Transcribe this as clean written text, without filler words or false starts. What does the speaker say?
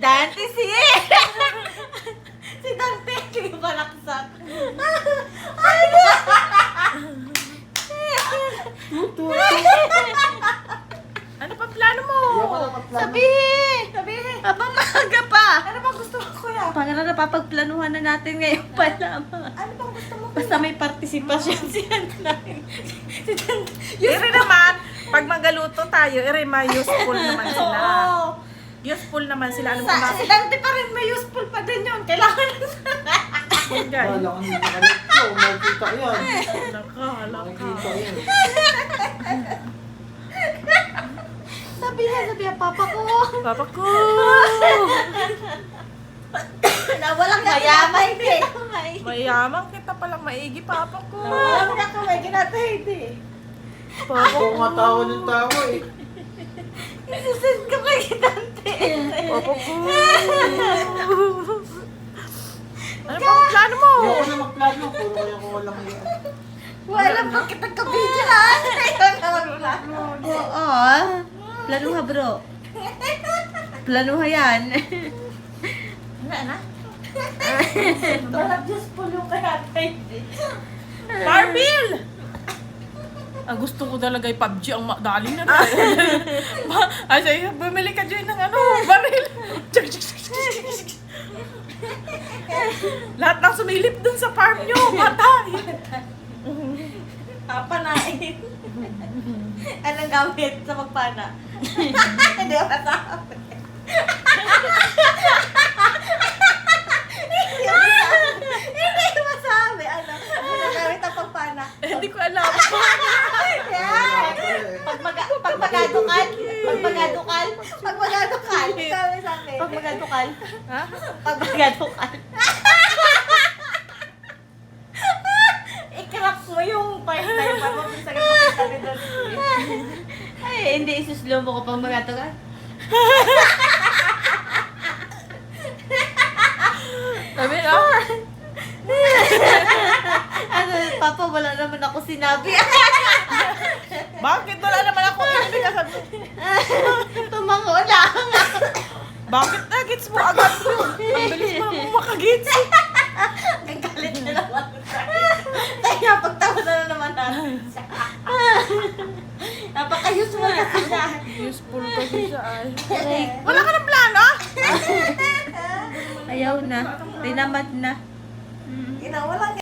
Dante si si Dante yung palaksak. Ano pa plano mo? Sabi! Abang maaga pa! Ano ba gusto mo, kuya? Pangalan na papagplanuhan na natin ngayon pa lamang. Ano bang gusto mo? Basta may partisipasyon si Dante. Si Dante. Iri naman, pag magaluto tayo, iri may useful naman sila. Oo. Useful naman sila. Ano Sa, ba? si Dante pa rin may useful pa din yun. Kailangan Guys. Wala kang nakalit ko. Makikita yan. Makikita yan. sabihan, papa ko. Papa ko! Na walang mayaman din. Mayaman kita palang maigi, papa ko. Walang nakamay, ginatay din. Papa Ako nga tawa ng tawa eh. Isusend ko kay Dante. Papa ko! Ano pa ang plano mo? Hindi ako na magplano. Puro kayo ko walang yan. Wala pa kitang kabidyo na. Oo. Planuha bro. Planuha yan. Ano? Walang Diyos po yung kayatay. Marbil! Ang gusto ko talaga ay PUBG ang daling na. Ay, say, bumili ka dyan ng ano, baril. Lahat ng sumilip dun sa farm nyo, patay. Papanain. Anong gamit sa magpana? Hindi ako nasabi. Hindi masabi. Ano? Anong gamit ang pagpana? Hindi ko alam. Yan! Pag magadukal. Sabi sa akin. Pag magadukal. Ha? Pag magadukal. I-crack mo yung part na yung para mabisa ka makita ni Don. Ay, hindi isuslow mo ko pag magadukal. Sabi na. Ano, papa, wala naman ako sinabi. Bakit wala naman ako ibig sabi? Tumango lang. Bakit na gets mo agad yun? Ang bilis mo makagets. Nagalit na naman. Kaya pagtawa na naman natin siya. Napaka-useful kasi siya. Useful kasi siya ay. Ay, Wala ka ng plano? ayaw na. Tinamad na. Walang